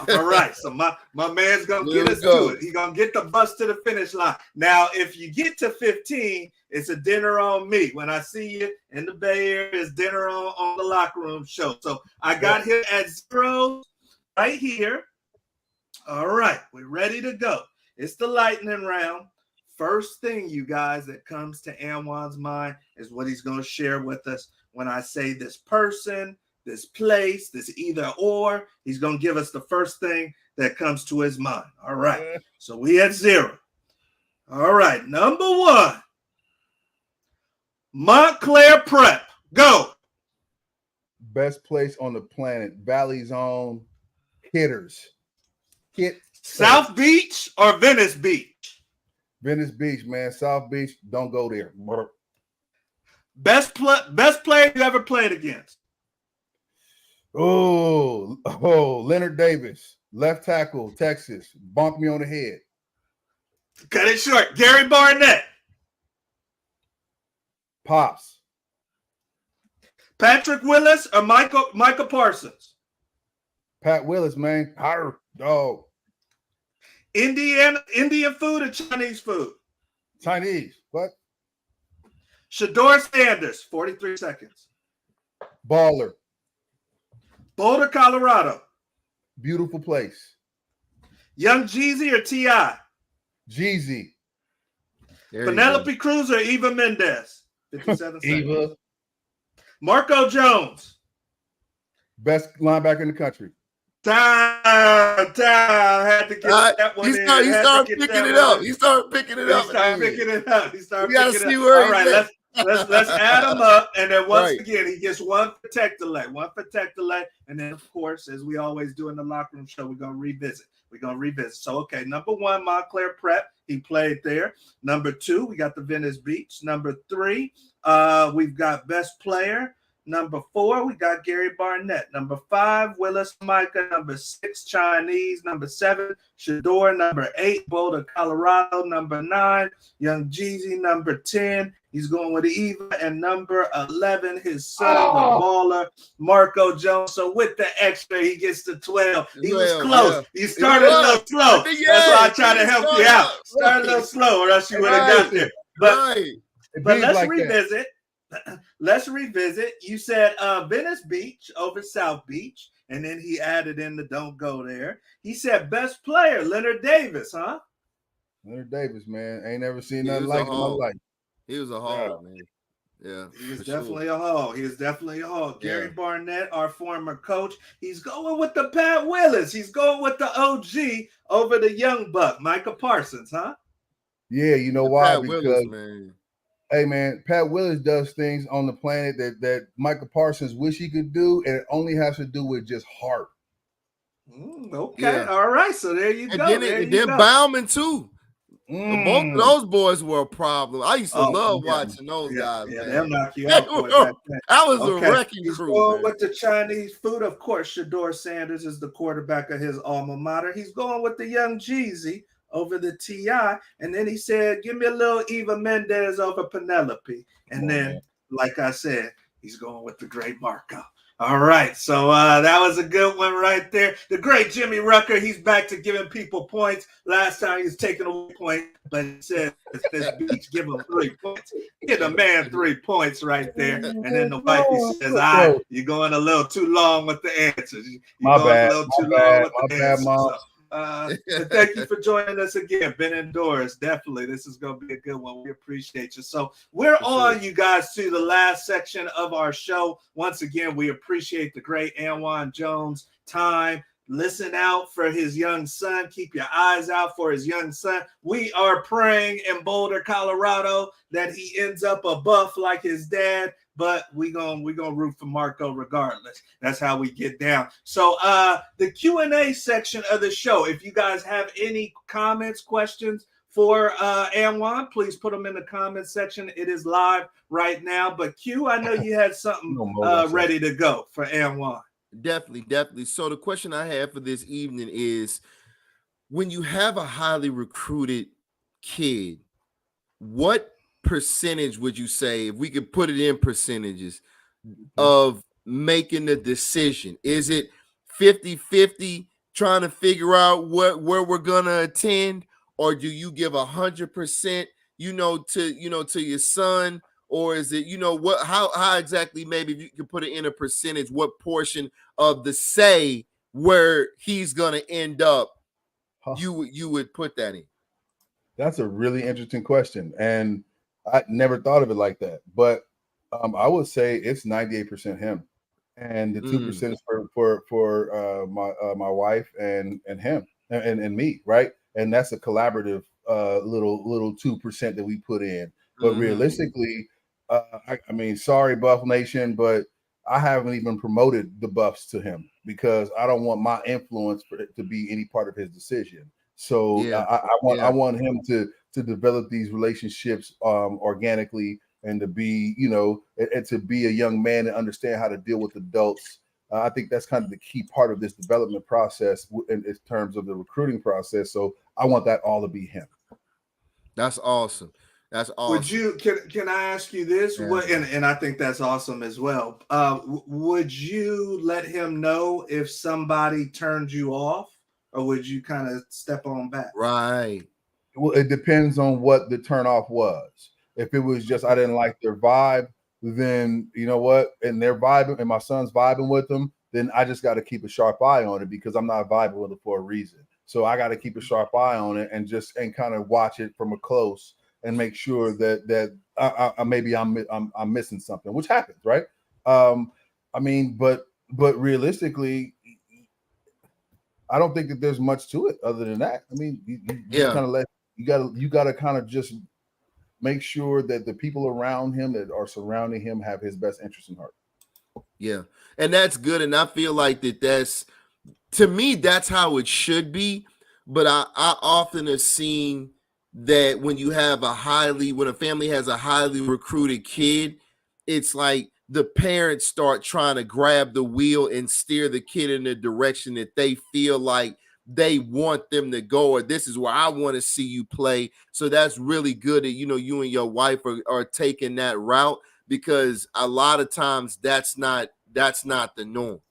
All right. So my man's gonna get us to it. He's gonna get the bus to the finish line. Now, if you get to 15, it's a dinner on me. When I see you in the Bay Area, it's dinner on the Locker Room Show. So I got him at 0. Right here. All right, we're ready to go. It's the lightning round. First thing, you guys, that comes to Anwan's mind is what he's going to share with us. When I say this person, this place, this either or, he's going to give us the first thing that comes to his mind. All right, so we at 0. All right, number 1, Montclair Prep. Go. Best place on the planet. Valley Zone. Hitters. South Beach or Venice Beach? Venice Beach, man. South Beach, don't go there. Best player you ever played against? Oh, Leonard Davis, left tackle, Texas. Bumped me on the head. Cut it short. Gary Barnett. Pops. Patrick Willis or Micah Parsons? Pat Willis, man. Higher dog. Indian food or Chinese food? Chinese. What? Shador Sanders, 43 seconds. Baller. Boulder, Colorado. Beautiful place. Young Jeezy or T.I.? Jeezy. Penelope Cruz or Eva Mendez? 57 seconds. Eva. Marco Jones. Best linebacker in the country. Time. Had to get that one in. He started picking it up. He started picking it up. We got to see where he's at. Let's add them up, and then once again, he gets one protect delay, and then of course, as we always do in the Locker Room Show, we're gonna revisit. So, okay, number 1, Montclair Prep, he played there. Number 2, we got the Venice Beach. Number 3, we've got best player. Number 4, we got Gary Barnett. Number 5, Willis Micah. Number 6, Chinese. Number 7, Shador. Number 8, Boulder, Colorado. Number 9, Young Jeezy. Number 10, he's going with Eva. And number 11, his son, the baller, Marco Jones. So with the extra, he gets to 12. He was close. You started a little slow. That's why I try to help you out. Start a little slow, or else you would have got there. But let's revisit. Let's revisit. You said Venice Beach over South Beach, and then he added in the don't go there. He said best player, Leonard Davis, huh? Leonard Davis, man. Ain't never seen nothing like it in my life. He was a hog, man. Yeah. He was definitely a hog. Gary Barnett, our former coach, he's going with the Pat Willis. He's going with the OG over the young buck, Micah Parsons, huh? Yeah, you know why? Pat because Willis, man. Hey, man, Pat Willis does things on the planet that Micah Parsons wish he could do, and it only has to do with just heart. Okay, all right. So there you go. And then Bauman, too. Both of those boys were a problem. I used to love watching those guys, yeah, man. they'll knock you out, boy, back then. That was a wrecking He's crew, going man. with the Chinese food. Of course, Shador Sanders is the quarterback of his alma mater. He's going with the young Jeezy over the T.I. And then he said, give me a little Eva Mendes over Penelope. And then, like I said, he's going with the great Marco. All right, so that was a good one right there. The great Jimmy Rucker, he's back to giving people points. Last time he was taking a point, but he said, this beach, give him 3 points. Get a man 3 points right there. And then the wifey says, you're going a little too long with the answers. You're going a little too long with the answers. So, but thank you for joining us again. Been indoors. Definitely. This is going to be a good one. We appreciate you. So we're on, you guys, to the last section of our show. Once again, we appreciate the great Anwawn Jones time. Listen out for his young son. Keep your eyes out for his young son. We are praying in Boulder, Colorado, that he ends up a buff like his dad. But we gonna root for Marco regardless. That's how we get down. So the Q&A section of the show, if you guys have any comments, questions for Anwawn, please put them in the comment section. It is live right now. But Q, I know you had something ready to go for Anwawn. Definitely. So the question I have for this evening is, when you have a highly recruited kid, what percentage would you say, if we could put it in percentages, of making the decision? Is it 50-50 trying to figure out where we're gonna attend, or do you give 100%, to your son? Or is it, how exactly, maybe if you could put it in a percentage, what portion of the say where he's gonna end up, you would put that in? That's a really interesting question, and I never thought of it like that. But I would say it's 98% him, and the 2% is for my wife and him and me, right? And that's a collaborative little 2% that we put in. But realistically, I mean, sorry, Buff Nation, but I haven't even promoted the Buffs to him because I don't want my influence for it to be any part of his decision. So I want him to develop these relationships organically, and to be, and to be a young man and understand how to deal with adults. I think that's kind of the key part of this development process in terms of the recruiting process. So I want that all to be him. That's awesome. That's awesome. Would you, can I ask you this? Yeah. And I think that's awesome as well. Would you let him know if somebody turned you off, or would you kind of step on back? Right. Well, it depends on what the turnoff was. If it was just I didn't like their vibe, then you know what, and they're vibing, and my son's vibing with them, then I just got to keep a sharp eye on it because I'm not vibing with it for a reason. So I got to keep a sharp eye on it and kind of watch it from a close and make sure that maybe I'm missing something, which happens, right? I mean, but realistically, I don't think that there's much to it other than that. I mean, you kind of you got to kind of just make sure that the people around him that are surrounding him have his best interest in heart. Yeah, and that's good. And I feel like that's, to me, that's how it should be. But I often have seen that when a family has a highly recruited kid, it's like the parents start trying to grab the wheel and steer the kid in the direction that they feel like they want them to go, or this is where I want to see you play. So that's really good that, you and your wife are taking that route, because a lot of times that's not the norm.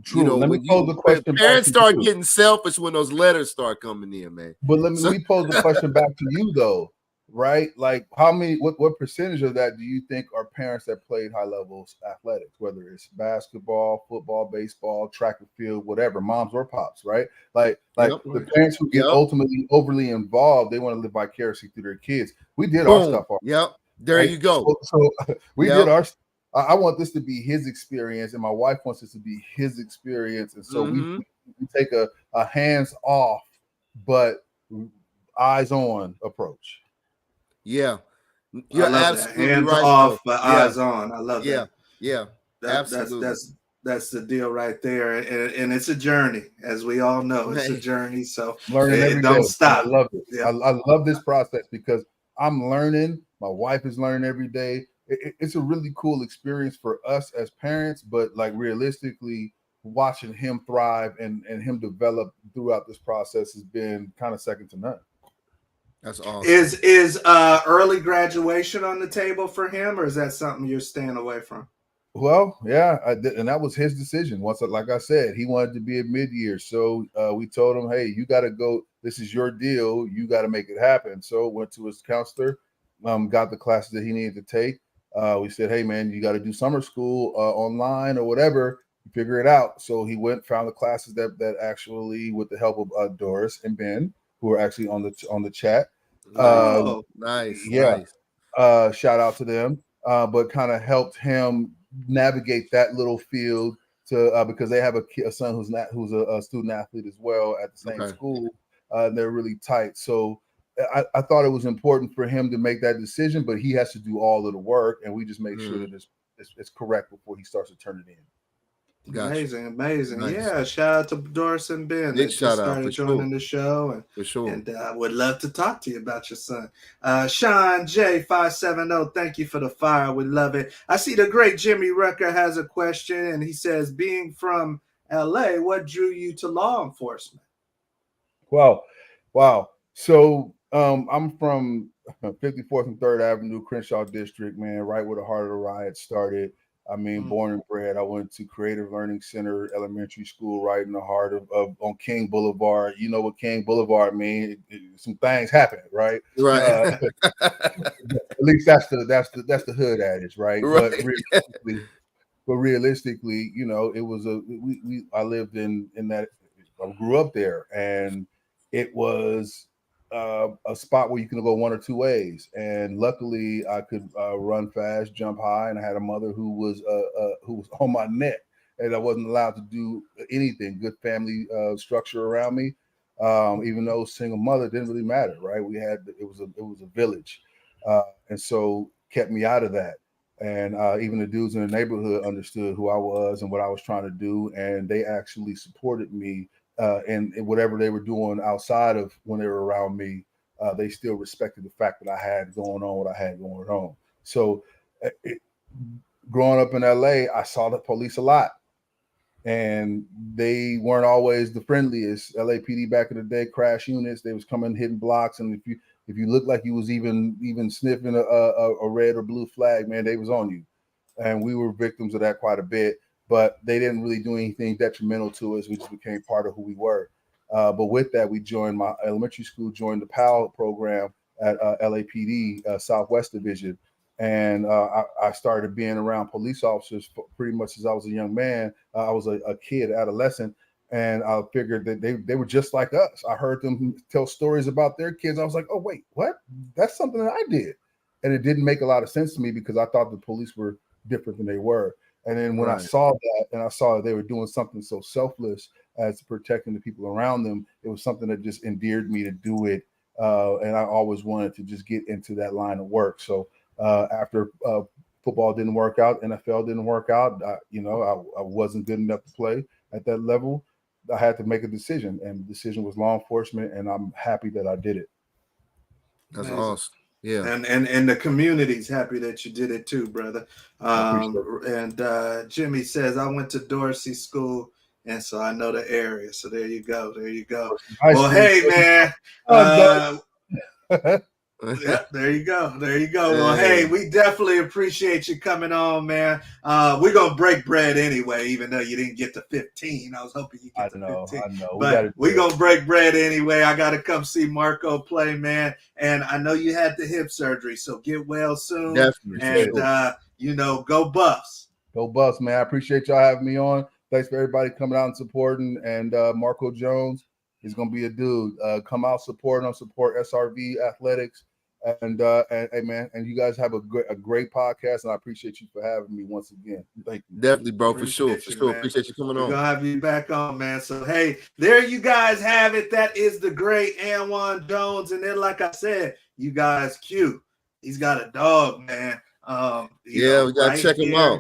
True. Let me pose the question. Parents start getting selfish when those letters start coming in, man. But let me pose the question back to you, though, right? Like, what percentage of that do you think are parents that played high levels athletics, whether it's basketball, football, baseball, track and field, whatever, moms or pops, right? Like the parents who get ultimately overly involved, they want to live vicariously through their kids. We did our stuff. There right? You go. So we did our. I want this to be his experience, and my wife wants this to be his experience, and so we take a hands off but eyes on approach. Yeah, you're absolutely hands right. Off but eyes on. I love that. Yeah, absolutely. That's the deal right there, and it's a journey, as we all know. It's a journey, so learning every don't day. stop. I love it. Yeah. I love this process because I'm learning. My wife is learning every day. It's a really cool experience for us as parents, but like realistically, watching him thrive and him develop throughout this process has been kind of second to none. That's awesome. Is early graduation on the table for him, or is that something you're staying away from? Well, yeah, and that was his decision. Once, like I said, he wanted to be a mid-year, so we told him, "Hey, you got to go. This is your deal. You got to make it happen." So went to his counselor, got the classes that he needed to take. We said, "Hey, man, you got to do summer school online or whatever. Figure it out." So he went, found the classes that actually, with the help of Doris and Ben, who are actually on the chat. Nice. Yeah, shout out to them. But kind of helped him navigate that little field to because they have a son who's a student athlete as well at the same school. They're really tight. So I thought it was important for him to make that decision, but he has to do all of the work, and we just make sure that it's correct before he starts to turn it in. Gotcha. Amazing. Nice. Yeah, shout out to Doris and Ben that just started joining the show, and I would love to talk to you about your son. Sean J570, thank you for the fire. We love it. I see the great Jimmy Rucker has a question, and he says, being from LA, what drew you to law enforcement? Wow. So I'm from 54th and 3rd Avenue, Crenshaw District, man, right where the heart of the riot started. I mean, born and bred. I went to Creative Learning Center Elementary School right in the heart of on King Boulevard. You know what King Boulevard means? Some things happen, right? Right. At least that's the hood adage, right? Right. But realistically, you know, it was I lived in that. I grew up there, and it was a spot where you can go one or two ways. And luckily, I could run fast, jump high, and I had a mother who was on my neck, and I wasn't allowed to do anything. Good family structure around me, even though single mother didn't really matter, right? It was a village, and so kept me out of that. And even the dudes in the neighborhood understood who I was and what I was trying to do, and they actually supported me. And whatever they were doing outside of when they were around me, they still respected the fact that I had going on what I had going on. So growing up in LA, I saw the police a lot, and they weren't always the friendliest. LAPD back in the day, crash units, they was coming hitting blocks, and if you looked like you was even sniffing a red or blue flag, man, they was on you. And we were victims of that quite a bit. But they didn't really do anything detrimental to us. We just became part of who we were. But with that, we joined my elementary school, joined the PAL program at LAPD Southwest Division. And I started being around police officers pretty much as I was a young man. I was a kid, adolescent, and I figured that they were just like us. I heard them tell stories about their kids. I was like, oh, wait, what? That's something that I did. And it didn't make a lot of sense to me because I thought the police were different than they were. And then when I saw that, and I saw that they were doing something so selfless as protecting the people around them, it was something that just endeared me to do it. And I always wanted to just get into that line of work. So after football didn't work out, NFL didn't work out, I wasn't good enough to play at that level. I had to make a decision, and the decision was law enforcement, and I'm happy that I did it. That's awesome. Yeah, and the community's happy that you did it too, brother. And Jimmy says, I went to Dorsey School, and so I know the area. So there you go. Well, hey, man. Yeah, there you go. Well, hey, we definitely appreciate you coming on, man. We're gonna break bread anyway, even though you didn't get to 15. I was hoping you get to 15. I know. But we're gonna break bread anyway. I gotta come see Marco play, man. And I know you had the hip surgery, so get well soon. Definitely. And go Buffs. Go Buffs, man. I appreciate y'all having me on. Thanks for everybody coming out and supporting. And Marco Jones, he's gonna be a dude. Come out, support SRV Athletics. And hey, man, and you guys have a great podcast, and I appreciate you for having me once again. Thank you. Definitely, bro, for sure. Appreciate you coming on. We're gonna have you back on, man. So hey, there you guys have it. That is the great Anwawn Jones. And then, like I said, you guys, Q, he's got a dog, man. We gotta check him out.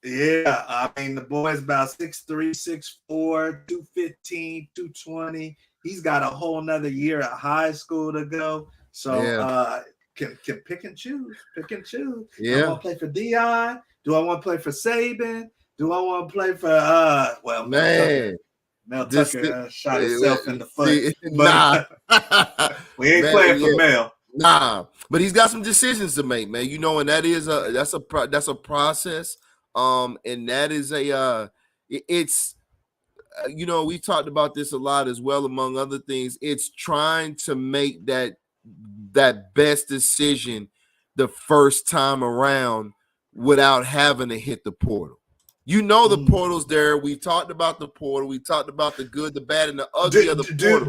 Yeah, I mean, the boy's about 6'3", 6'4", 215, 220. He's got a whole nother year of high school to go. So Yeah, can pick and choose, pick and choose. Do I yeah, want to play for Dion? Do I want to play for Saban? Do I want to play for Mel Tucker? man. Mel This, Tucker shot himself in the foot, see, but nah, we ain't man, playing for yeah, Mel. nah. But he's got some decisions to make, man. You know, and that's a process. And that is it's you know, we talked about this a lot as well, among other things. It's trying to make that best decision the first time around without having to hit the portal. You know, the portal's there. We talked about the portal. We talked about the good, the bad, and the ugly of the portal.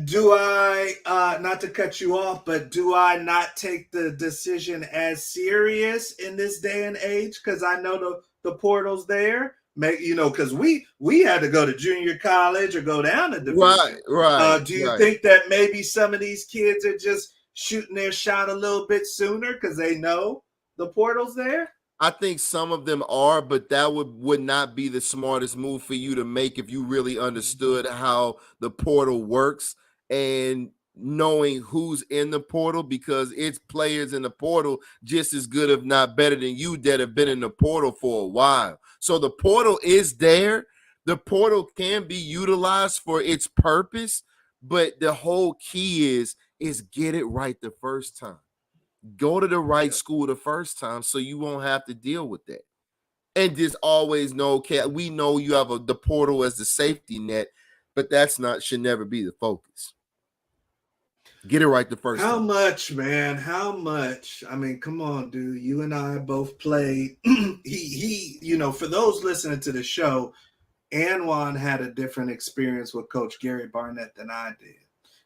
Do I not to cut you off, but do I not take the decision as serious in this day and age? Because I know the portal's there. Because we had to go to junior college or go down a division. Right. Do you think that maybe some of these kids are just shooting their shot a little bit sooner because they know the portal's there? I think some of them are, but that would not be the smartest move for you to make if you really understood how the portal works and knowing who's in the portal, because it's players in the portal just as good, if not better than you, that have been in the portal for a while. So the portal is there. The portal can be utilized for its purpose, but the whole key is get it right the first time. Go to the right school the first time so you won't have to deal with that. And just always know, okay, we know you have the portal as the safety net, but should never be the focus. Get it right the first time. How much, man? How much? I mean, come on, dude. You and I both played. For those listening to the show, Anwawn had a different experience with Coach Gary Barnett than I did.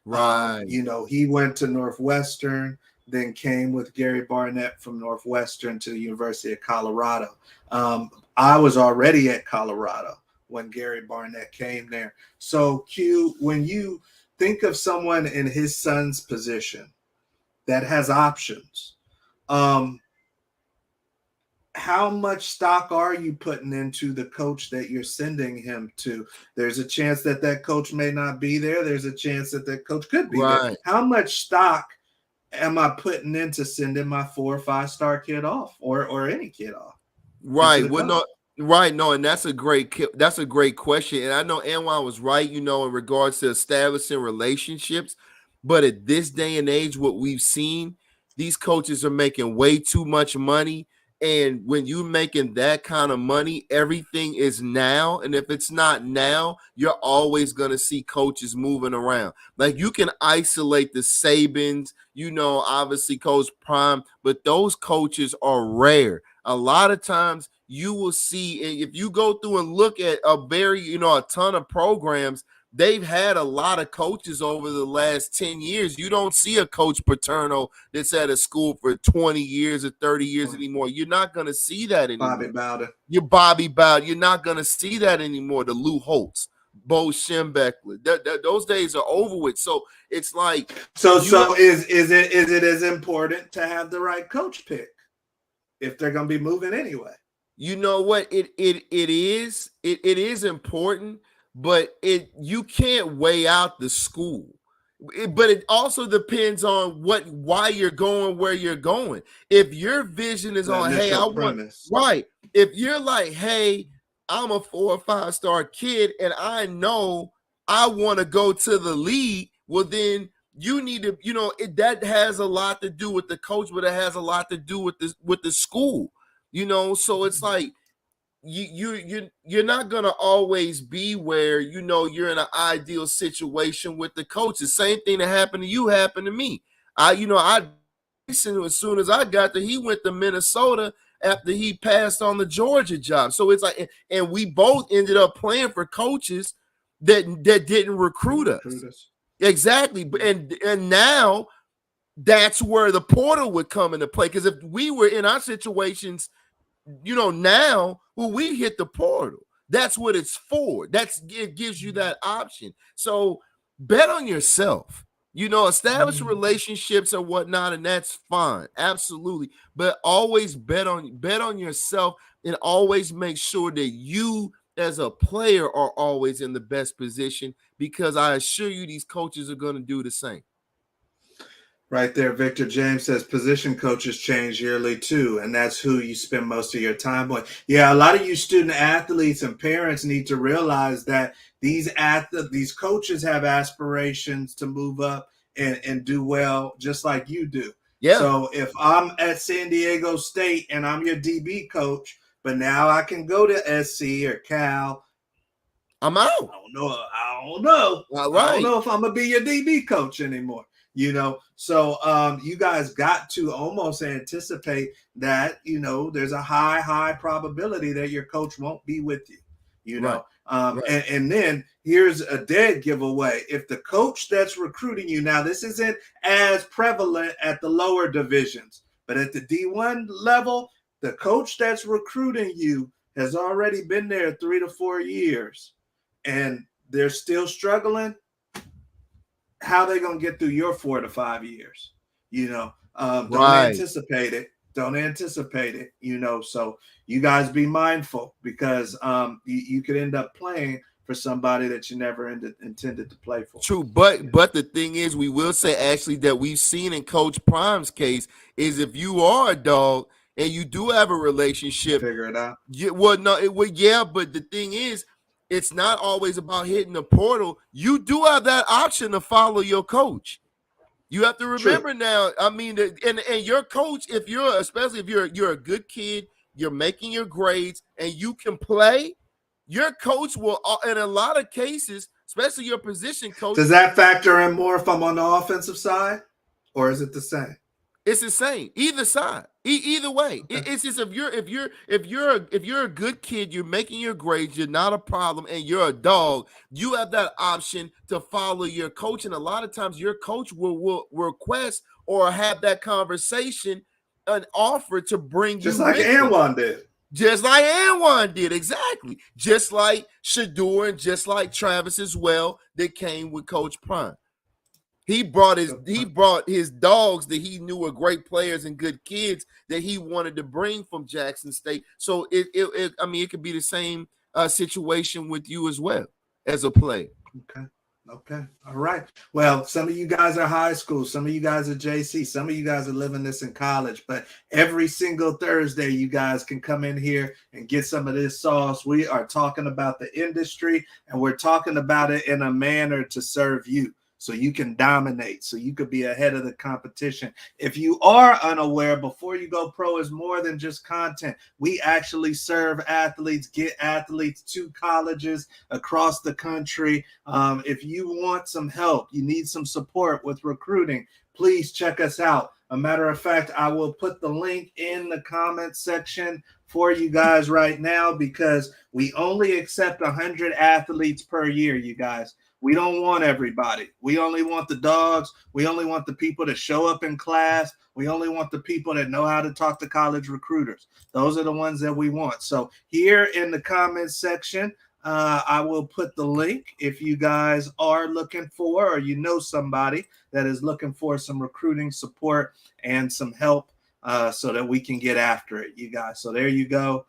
Right. He went to Northwestern, then came with Gary Barnett from Northwestern to the University of Colorado. I was already at Colorado when Gary Barnett came there. So, Q, when you think of someone in his son's position that has options, how much stock are you putting into the coach that you're sending him to? There's a chance that coach may not be there. There's a chance that coach could be there. How much stock am I putting into sending my 4 or 5 star kid off or any kid off? Right. Well, no. Right. No, and that's a great question. And I know Anwawn was right, in regards to establishing relationships. But at this day and age, what we've seen, these coaches are making way too much money. And when you're making that kind of money, everything is now. And if it's not now, you're always going to see coaches moving around. Like, you can isolate the Sabans, obviously Coach Prime, but those coaches are rare. A lot of times you will see, if you go through and look at a ton of programs, they've had a lot of coaches over the last 10 years. You don't see a Coach Paterno that's at a school for 20 years or 30 years anymore. You're not going to see that anymore. Bobby Bowden. You're not going to see that anymore. The Lou Holtz, Bo Schembechler. Those days are over with. So it's like. So is it as important to have the right coach pick if they're going to be moving anyway? You know what? It is. It is important. But you can't weigh out the school. But it also depends on why you're going where you're going. If your vision is on, hey, I want right. If you're like, hey, I'm a 4 or 5 star kid and I know I want to go to the league, well, then you need to, that has a lot to do with the coach, but it has a lot to do with the school. So it's like, you're not gonna always be where you're in an ideal situation with the coach. The same thing that happened to you happened to me. As soon as I got there, he went to Minnesota after he passed on the Georgia job. So it's like, and we both ended up playing for coaches that didn't recruit us. Exactly. And now that's where the portal would come into play. Because if we were in our situations, now we hit the portal. That's what it's for. It gives you that option. So bet on yourself. Establish relationships and whatnot, and that's fine, absolutely. But always bet on yourself. and always make sure that you as a player are always in the best position, because I assure you these coaches are going to do the same. Right there, Victor James says position coaches change yearly too, and that's who you spend most of your time with. Yeah, a lot of you student athletes and parents need to realize that these coaches have aspirations to move up and do well, just like you do. Yeah. So if I'm at San Diego State and I'm your DB coach, but now I can go to SC or Cal, I'm out. I don't know. All right. I don't know if I'm gonna be your DB coach anymore. So you guys got to almost anticipate that, there's a high probability that your coach won't be with you, Right. And then here's a dead giveaway. If the coach that's recruiting you, now this isn't as prevalent at the lower divisions, but at the D1 level, the coach that's recruiting you has already been there 3 to 4 years and they're still struggling. How are they going to get through your 4 to 5 years? Don't anticipate it. Don't anticipate it, so you guys be mindful, because you could end up playing for somebody that you never intended to play for. True, but the thing is, we will say actually that we've seen in Coach Prime's case is if you are a dog and you do have a relationship, figure it out. But the thing is, it's not always about hitting the portal. You do have that option to follow your coach. You have to remember now. I mean, and your coach, especially if you're a good kid, you're making your grades, and you can play, your coach will, in a lot of cases, especially your position coach. Does that factor in more if I'm on the offensive side, or is it the same? It's the same, either side, either way. Okay. It's just if you're a good kid, you're making your grades, you're not a problem, and you're a dog, you have that option to follow your coach. And a lot of times, your coach will request or have that conversation, an offer to bring just you. Like Anwawn did. Just like Anwawn did, exactly. Just like Shador and just like Travis as well, that came with Coach Prime. He brought his dogs that he knew were great players and good kids that he wanted to bring from Jackson State. So it could be the same situation with you as well as a player. Okay. All right. Well, some of you guys are high school. Some of you guys are JC. Some of you guys are living this in college. But every single Thursday, you guys can come in here and get some of this sauce. We are talking about the industry, and we're talking about it in a manner to serve you, so you can dominate, so you could be ahead of the competition. If you are unaware, Before You Go Pro is more than just content. We actually serve athletes, get athletes to colleges across the country. If you want some help, you need some support with recruiting, please check us out. A matter of fact, I will put the link in the comment section for you guys right now, because we only accept 100 athletes per year, you guys. We don't want everybody. We only want the dogs. We only want the people that show up in class. We only want the people that know how to talk to college recruiters. Those are the ones that we want. So here in the comments section, I will put the link if you guys are looking for, or you know somebody that is looking for some recruiting support and some help, so that we can get after it, you guys. So there you go.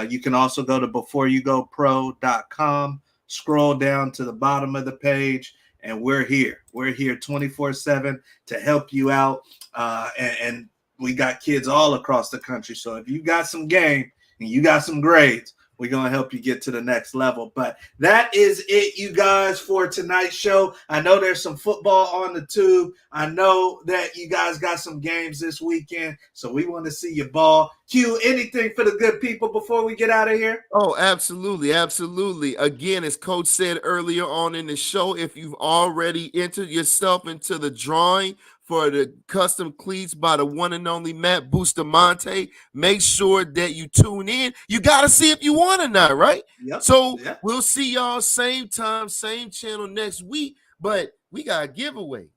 You can also go to beforeyougopro.com. Scroll down to the bottom of the page, and we're here. We're here 24/7 to help you out. And we got kids all across the country. So if you got some game and you got some grades, we're going to help you get to the next level. But that is it, you guys, for tonight's show. I know there's some football on the tube. I know that you guys got some games this weekend, so we want to see your ball. Q, anything for the good people before we get out of here? Oh, absolutely. Absolutely. Again, as Coach said earlier on in the show, if you've already entered yourself into the drawing for the custom cleats by the one and only Matt Bustamante, make sure that you tune in. You got to see if you want or not, right? Yep. So We'll see y'all same time, same channel next week, but we got giveaways.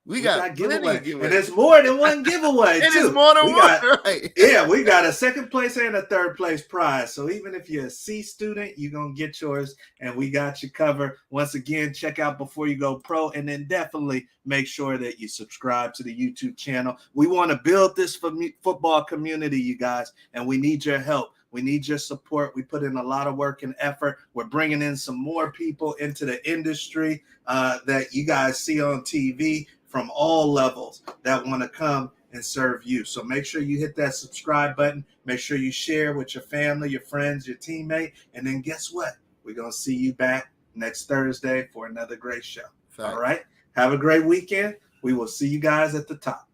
We got giveaway. And there's more than one giveaway, too. It's more than one, right? Yeah, we got a second place and a third place prize. So even if you're a C student, you're going to get yours, and we got you covered. Once again, check out Before You Go Pro, and then definitely make sure that you subscribe to the YouTube channel. We want to build this football community, you guys, and we need your help. We need your support. We put in a lot of work and effort. We're bringing in some more people into the industry that you guys see on TV from all levels that want to come and serve you. So make sure you hit that subscribe button. Make sure you share with your family, your friends, your teammate. And then guess what? We're going to see you back next Thursday for another great show. Fact. All right. Have a great weekend. We will see you guys at the top.